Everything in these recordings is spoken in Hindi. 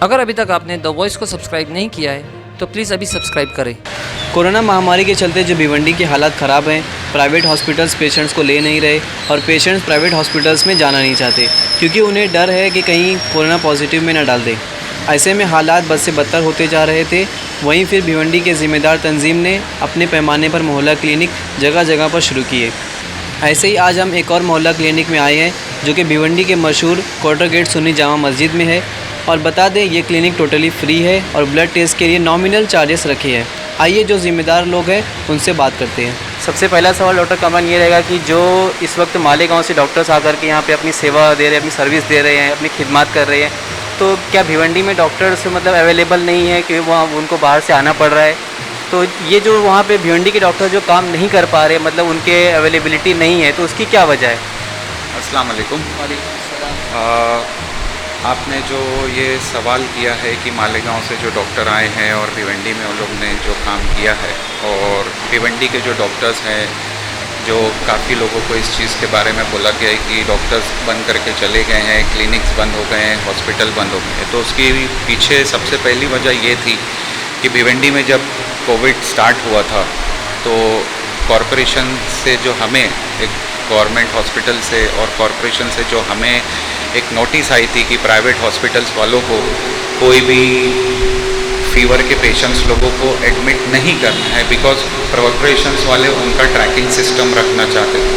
अगर अभी तक आपने द वॉइस को सब्सक्राइब नहीं किया है तो प्लीज़ अभी सब्सक्राइब करें। कोरोना महामारी के चलते जो भिवंडी की हालात ख़राब हैं, प्राइवेट हॉस्पिटल्स पेशेंट्स को ले नहीं रहे और पेशेंट्स प्राइवेट हॉस्पिटल्स में जाना नहीं चाहते क्योंकि उन्हें डर है कि कहीं कोरोना पॉजिटिव में न डाल दें। ऐसे में हालात बद से बदतर होते जा रहे थे। वहीं फिर भिवंडी के ज़िम्मेदार तंजीम ने अपने पैमाने पर मोहल्ला क्लिनिक जगह जगह पर शुरू किए। ऐसे ही आज हम एक और मोहल्ला क्लिनिक में आए हैं जो कि भिवंडी के मशहूर क्वार्टर गेट सुन्नी जामा मस्जिद में है। और बता दें ये क्लिनिक टोटली फ्री है और ब्लड टेस्ट के लिए नॉमिनल चार्जेस रखे हैं। आइए जो ज़िम्मेदार लोग हैं उनसे बात करते हैं। सबसे पहला सवाल डॉक्टर कमन ये रहेगा कि जो इस वक्त मालेगांव से डॉक्टर्स आकर के यहाँ पे अपनी सेवा दे रहे हैं, अपनी सर्विस दे रहे हैं, अपनी खिदमत कर रहे हैं, तो क्या भिवंडी में डॉक्टर्स मतलब अवेलेबल नहीं है कि वहाँ उनको बाहर से आना पड़ रहा है? तो ये जो वहाँ पे भिवंडी के डॉक्टर जो काम नहीं कर पा रहे, मतलब उनके अवेलेबिलिटी नहीं है, तो उसकी क्या वजह है? अस्सलाम वालेकुम। आपने जो ये सवाल किया है कि मालेगांव से जो डॉक्टर आए हैं और भिवंडी में उन लोग ने जो काम किया है, और भिवंडी के जो डॉक्टर्स हैं, जो काफ़ी लोगों को इस चीज़ के बारे में बोला गया है कि डॉक्टर्स बंद करके चले गए हैं, क्लिनिक्स बंद हो गए हैं, हॉस्पिटल बंद हो गए हैं, तो उसकी पीछे सबसे पहली वजह ये थी कि भिवंडी में जब कोविड स्टार्ट हुआ था तो कॉरपोरेशन से जो हमें एक गवर्नमेंट हॉस्पिटल से और कॉरपोरेशन से जो हमें एक नोटिस आई थी कि प्राइवेट हॉस्पिटल्स वालों को कोई भी फीवर के पेशेंट्स लोगों को एडमिट नहीं करना है, बिकॉज कॉरपोरेशंस वाले उनका ट्रैकिंग सिस्टम रखना चाहते थे।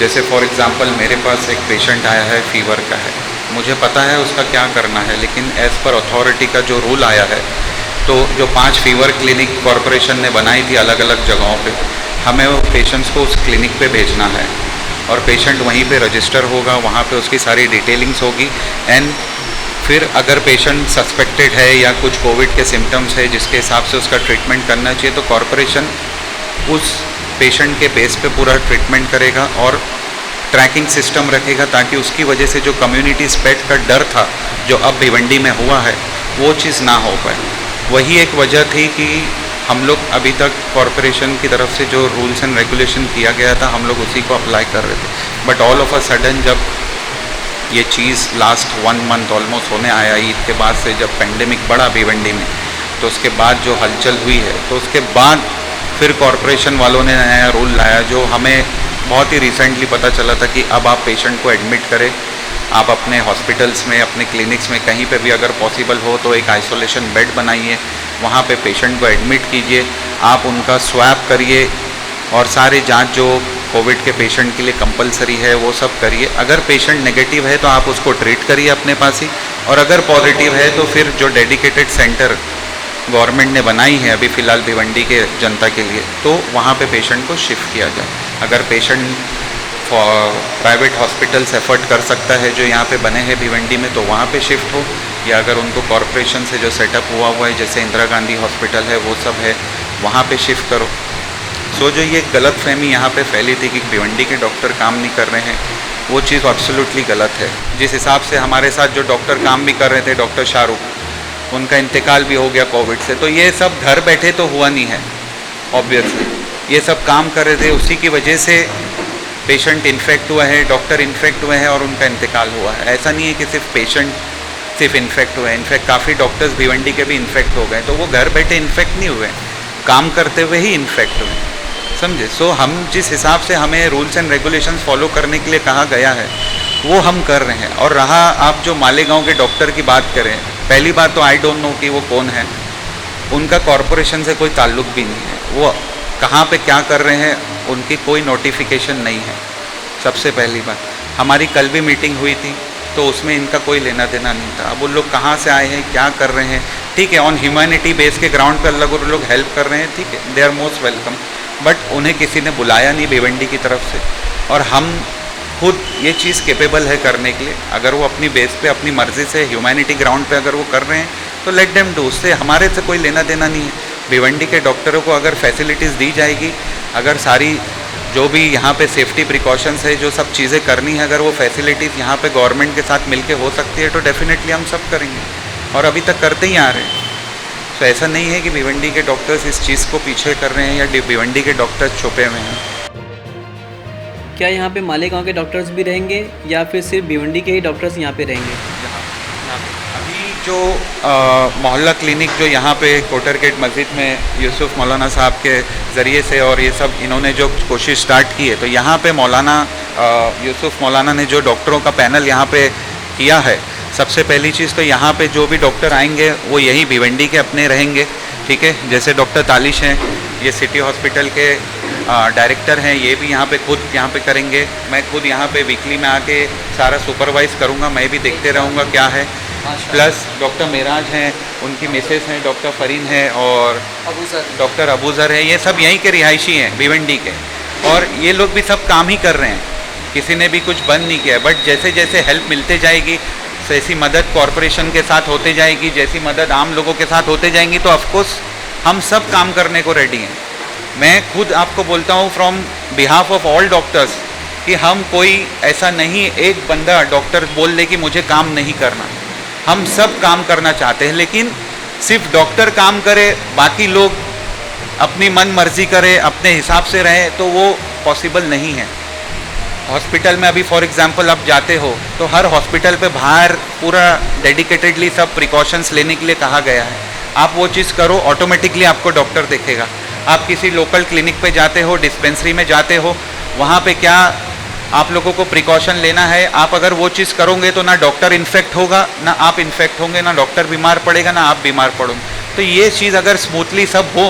जैसे फॉर एग्ज़ाम्पल मेरे पास एक पेशेंट आया है, फीवर का है, मुझे पता है उसका क्या करना है, लेकिन एज़ पर अथॉरिटी का जो रूल आया है, तो जो 5 फीवर क्लिनिक कॉरपोरेशन ने बनाई थी अलग अलग जगहों पे, हमें वो पेशेंट्स को उस क्लिनिक पे भेजना है और पेशेंट वहीं पे रजिस्टर होगा, वहाँ पे उसकी सारी डिटेलिंग्स होगी। एंड फिर अगर पेशेंट सस्पेक्टेड है या कुछ कोविड के सिम्टम्स है जिसके हिसाब से उसका ट्रीटमेंट करना चाहिए, तो कॉरपोरेशन उस पेशेंट के बेस पे पूरा ट्रीटमेंट करेगा और ट्रैकिंग सिस्टम रखेगा, ताकि उसकी वजह से जो कम्युनिटी स्प्रेड का डर था जो अब भिवंडी में हुआ है वो चीज़ ना हो पाए। वही एक वजह थी कि हम लोग अभी तक कॉरपोरेशन की तरफ से जो रूल्स एंड रेगुलेशन किया गया था हम लोग उसी को अप्लाई कर रहे थे। But all of a sudden जब ये चीज़ लास्ट 1 मंथ ऑलमोस्ट होने आया, ईद के बाद से जब पेंडेमिक बढ़ा भिवंडी में, तो उसके बाद जो हलचल हुई है, तो उसके बाद फिर कॉरपोरेशन वालों ने नया रूल लाया जो हमें बहुत ही रिसेंटली पता चला था कि अब आप पेशेंट को एडमिट करें, आप अपने हॉस्पिटल्स में, अपने क्लिनिक्स में कहीं पे भी अगर पॉसिबल हो तो एक आइसोलेशन बेड बनाइए, वहाँ पे पेशेंट को एडमिट कीजिए, आप उनका स्वैब करिए और सारे जांच जो कोविड के पेशेंट के लिए कंपलसरी है वो सब करिए। अगर पेशेंट नेगेटिव है तो आप उसको ट्रीट करिए अपने पास ही, और अगर पॉजिटिव है तो फिर जो डेडिकेटेड सेंटर गवर्नमेंट ने बनाई है अभी फ़िलहाल भिवंडी के जनता के लिए, तो वहाँ पे पेशेंट को शिफ्ट किया जाए। अगर पेशेंट प्राइवेट हॉस्पिटल्स एफर्ट कर सकता है जो यहाँ पे बने हैं भिवंडी में, तो वहाँ पे शिफ्ट हो, या अगर उनको कॉरपोरेशन से जो सेटअप हुआ है जैसे इंदिरा गांधी हॉस्पिटल है वो सब है, वहाँ पे शिफ्ट करो। सो जो ये गलत फहमी यहाँ पे फैली थी कि भिवंडी के डॉक्टर काम नहीं कर रहे हैं, वो चीज़ एब्सोल्युटली गलत है। जिस हिसाब से हमारे साथ जो डॉक्टर काम भी कर रहे थे, डॉक्टर शाहरुख, उनका इंतकाल भी हो गया कोविड से, तो ये सब घर बैठे तो हुआ नहीं है, ऑब्वियसली ये सब काम कर रहे थे, उसी की वजह से पेशेंट इन्फेक्ट हुआ है, डॉक्टर इन्फेक्ट हुए हैं और उनका इंतकाल हुआ है। ऐसा नहीं है कि सिर्फ पेशेंट सिर्फ इन्फेक्ट हुए हैं, इनफैक्ट काफ़ी डॉक्टर्स भिवंडी के भी इन्फेक्ट हो गए, तो वो घर बैठे इन्फेक्ट नहीं हुए, काम करते हुए ही इन्फेक्ट हुए, समझे। सो हम जिस हिसाब से हमें रूल्स एंड रेगुलेशंस फॉलो करने के लिए कहा गया है वो हम कर रहे हैं। और रहा आप जो मालेगांव के डॉक्टर की बात करें, पहली बात तो आई डोंट नो कि वो कौन है, उनका कॉरपोरेशन से कोई ताल्लुक भी नहीं है, वो कहाँ पे क्या कर रहे हैं उनकी कोई नोटिफिकेशन नहीं है। सबसे पहली बात, हमारी कल भी मीटिंग हुई थी तो उसमें इनका कोई लेना देना नहीं था। अब वो लोग कहाँ से आए हैं, क्या कर रहे हैं, ठीक है, ऑन ह्यूमैनिटी बेस के ग्राउंड पर अलग और लोग हेल्प कर रहे हैं, ठीक है, they are most welcome, but उन्हें किसी ने बुलाया नहीं भिवंडी की तरफ से। और हम खुद ये चीज़ कैपेबल है करने के लिए, अगर वो अपनी बेस पे अपनी मर्ज़ी से ह्यूमैनिटी ग्राउंड पे अगर वो कर रहे हैं तो लेट देम डू, उससे हमारे से कोई लेना देना नहीं है। भिवंडी के डॉक्टरों को अगर फैसिलिटीज़ दी जाएगी, अगर सारी जो भी यहाँ पे सेफ्टी प्रिकॉशंस है, जो सब चीज़ें करनी है, अगर वो फैसिलिटीज़ यहाँ पे गवर्नमेंट के साथ मिलके हो सकती है तो डेफिनेटली हम सब करेंगे, और अभी तक करते ही आ रहे हैं। तो ऐसा नहीं है कि भिवंडी के डॉक्टर्स इस चीज़ को पीछे कर रहे हैं या भिवंडी के डॉक्टर्स छुपे हुए हैं। क्या यहाँ पे मालेगांव के डॉक्टर्स भी रहेंगे या फिर सिर्फ भिवंडी के ही डॉक्टर्स यहाँ पे रहेंगे? अभी जो मोहल्ला क्लिनिक जो यहाँ पे कोटर गेट मस्जिद में यूसुफ मौलाना साहब के ज़रिए से और ये सब इन्होंने जो कोशिश स्टार्ट की है, तो यहाँ पे मौलाना यूसुफ मौलाना ने जो डॉक्टरों का पैनल यहाँ पे किया है, सबसे पहली चीज़ तो यहाँ पे जो भी डॉक्टर आएंगे वो यही भिवंडी के अपने रहेंगे, ठीक है। जैसे डॉक्टर तालिश हैं, ये सिटी हॉस्पिटल के डायरेक्टर हैं, ये भी यहाँ पे खुद यहाँ पे करेंगे। मैं खुद यहाँ पे वीकली में आके सारा सुपरवाइज़ करूँगा, मैं भी देखते रहूँगा क्या है। प्लस डॉक्टर मेराज हैं, उनकी मिसेस हैं डॉक्टर फरीन है, और डॉक्टर अबूज़र है, ये सब यहीं के रिहायशी हैं भिवंडी के, और ये लोग भी सब काम ही कर रहे हैं, किसी ने भी कुछ बंद नहीं किया है। बट जैसे जैसे हेल्प मिलते जाएगी, जैसी मदद कॉरपोरेशन के साथ होते जाएगी, जैसी मदद आम लोगों के साथ होते जाएंगी, तो ऑफकोर्स हम सब काम करने को रेडी हैं। मैं खुद आपको बोलता हूँ from behalf of all doctors कि हम कोई ऐसा नहीं एक बंदा डॉक्टर बोल दे कि मुझे काम नहीं करना, हम सब काम करना चाहते हैं, लेकिन सिर्फ डॉक्टर काम करे, बाकी लोग अपनी मन मर्जी करे, अपने हिसाब से रहे, तो वो पॉसिबल नहीं है। हॉस्पिटल में अभी फॉर एग्जांपल आप जाते हो तो हर हॉस्पिटल पे बाहर पूरा डेडिकेटेडली सब प्रिकॉशंस लेने के लिए कहा गया है। आप वो चीज़ करो, ऑटोमेटिकली आपको डॉक्टर देखेगा। आप किसी लोकल क्लिनिक पे जाते हो, डिस्पेंसरी में जाते हो, वहाँ पे क्या आप लोगों को प्रिकॉशन लेना है, आप अगर वो चीज़ करोगे तो ना डॉक्टर इन्फेक्ट होगा, ना आप इन्फेक्ट होंगे, ना डॉक्टर बीमार पड़ेगा, ना आप बीमार पड़ोगे। तो ये चीज़ अगर स्मूथली सब हो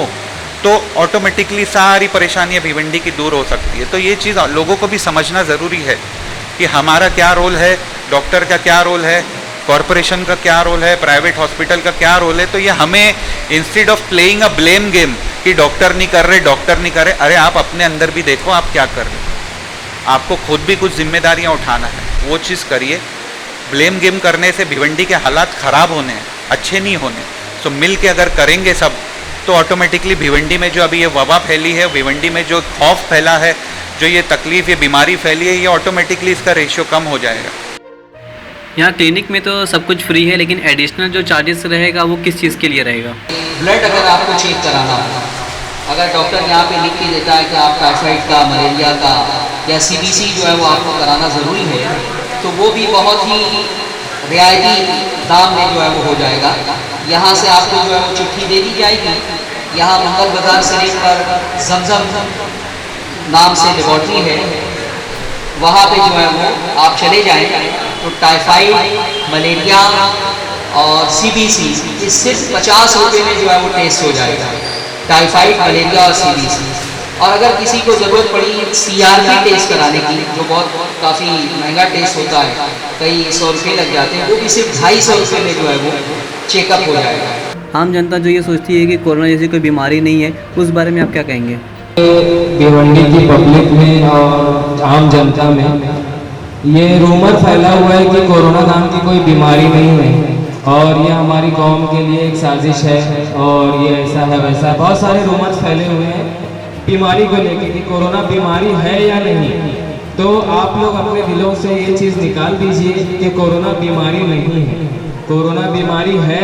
तो ऑटोमेटिकली सारी परेशानियाँ भिवंडी की दूर हो सकती है। तो ये चीज़ लोगों को भी समझना ज़रूरी है कि हमारा क्या रोल है, डॉक्टर का क्या रोल है, कॉरपोरेशन का क्या रोल है, प्राइवेट हॉस्पिटल का क्या रोल है। तो ये हमें instead of playing a blame game कि डॉक्टर नहीं कर रहे, डॉक्टर नहीं कर रहे, अरे आप अपने अंदर भी देखो आप क्या कर रहे हो, आपको खुद भी कुछ जिम्मेदारियाँ उठाना है, वो चीज़ करिए। ब्लेम गेम करने से भिवंडी के हालात ख़राब होने हैं, अच्छे नहीं होने। तो मिल के अगर करेंगे सब तो ऑटोमेटिकली भिवंडी में जो अभी ये वबा फैली है, भिवंडी में जो खौफ फैला है, जो ये तकलीफ़, ये बीमारी फैली है, ये ऑटोमेटिकली इसका रेशियो कम हो जाएगा। यहाँ क्लिनिक में तो सब कुछ फ्री है, लेकिन एडिशनल जो चार्जेस रहेगा वो किस चीज़ के लिए रहेगा? ब्लड अगर आपको चेक कराना हो, अगर डॉक्टर यहाँ पे लिख के देता है कि आप टाइफाइड का, मलेरिया का या CBC जो है वो आपको कराना ज़रूरी है, तो वो भी बहुत ही रियायती दाम में जो है वो हो जाएगा। यहाँ से आपको जो है वो चिट्ठी दे दी जाएगी। यहाँ मंगल बाजार शरीफ पर जमजम नाम से लेबॉर्ट्री है, वहाँ पे जो है वो आप चले जाएं तो टाइफाइड, मलेरिया और CBC ये सिर्फ 50 रुपये में जो है वो टेस्ट हो जाएगा, टाइफाइड, मलेरिया और CBC। और अगर किसी को ज़रूरत पड़ी CRP टेस्ट कराने की, जो बहुत काफ़ी महंगा टेस्ट होता है, कई 100 रुपये लग जाते हैं, वो भी सिर्फ 250 रुपये में जो है वो चेकअप हो जाएगा। आम जनता जो ये सोचती है कि कोरोना जैसी कोई बीमारी नहीं है, उस बारे में आप क्या कहेंगे? भिवंडी की पब्लिक में और आम जनता में ये रूमर फैला हुआ है कि कोरोना नाम की कोई बीमारी नहीं है और ये हमारी कौम के लिए एक साजिश है और ये ऐसा है वैसा है। बहुत सारे रूमर्स फैले हुए हैं बीमारी को लेकर कि कोरोना बीमारी है या नहीं। तो आप लोग अपने दिलों से ये चीज़ निकाल दीजिए कि कोरोना बीमारी नहीं है। कोरोना बीमारी है,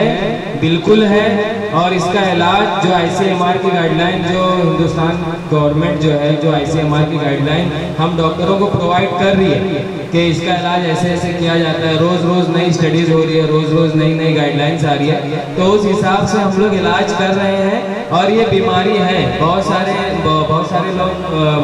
बिल्कुल है, और इसका इलाज जो ICMR की गाइडलाइन, जो हिंदुस्तान गवर्नमेंट जो है, जो ICMR की गाइडलाइन हम डॉक्टरों को प्रोवाइड कर रही है कि इसका इलाज ऐसे ऐसे किया जाता है। रोज़ रोज़ नई स्टडीज़ हो रही है, रोज़ रोज़ नई नई गाइडलाइंस आ रही है, तो उस हिसाब से हम लोग इलाज कर रहे हैं। और ये बीमारी है, बहुत सारे लोग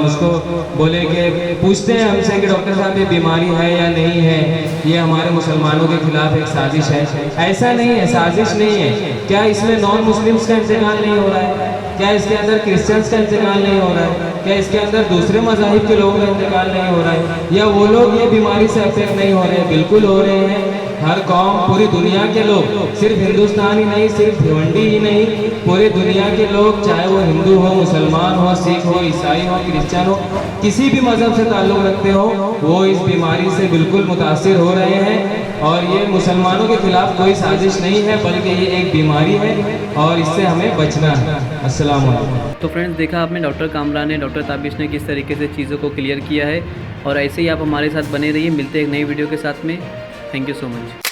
मुझको बोले कि पूछते हैं हमसे कि डॉक्टर साहब ये बीमारी है या नहीं है, ये हमारे मुसलमानों के खिलाफ एक साजिश है। ऐसा नहीं है, साजिश नहीं है। क्या इसमें नॉन मुस्लिम्स का इंतकाल नहीं हो रहा है? क्या इसके अंदर क्रिश्चियंस का इंतकाल नहीं हो रहा है? क्या इसके अंदर दूसरे मज़ाहिब के लोगों का इंतकाल नहीं हो रहा है? या वो लोग ये बीमारी से अफेक्ट नहीं हो रहे हैं? बिल्कुल हो रहे हैं। हर कौम, पूरी दुनिया के लोग, सिर्फ हिंदुस्तान ही नहीं, सिर्फ भिवंडी ही नहीं, पूरी दुनिया के लोग, चाहे वो हिंदू हो, मुसलमान हो, सिख हो, ईसाई हो, क्रिश्चियन हो, किसी भी मज़हब से ताल्लुक़ रखते हो, वो इस बीमारी से बिल्कुल मुतासिर हो रहे हैं। और ये मुसलमानों के खिलाफ कोई साजिश नहीं है, बल्कि ये एक बीमारी है और इससे हमें बचना है। अस्सलाम वालेकुम। तो फ्रेंड्स, देखा आपने डॉक्टर कामरान ने, डॉक्टर ताबिश ने किस तरीके से चीज़ों को क्लियर किया है, और ऐसे ही आप हमारे साथ बने रहिए। मिलते हैं एक नई वीडियो के साथ में। Thank you so much.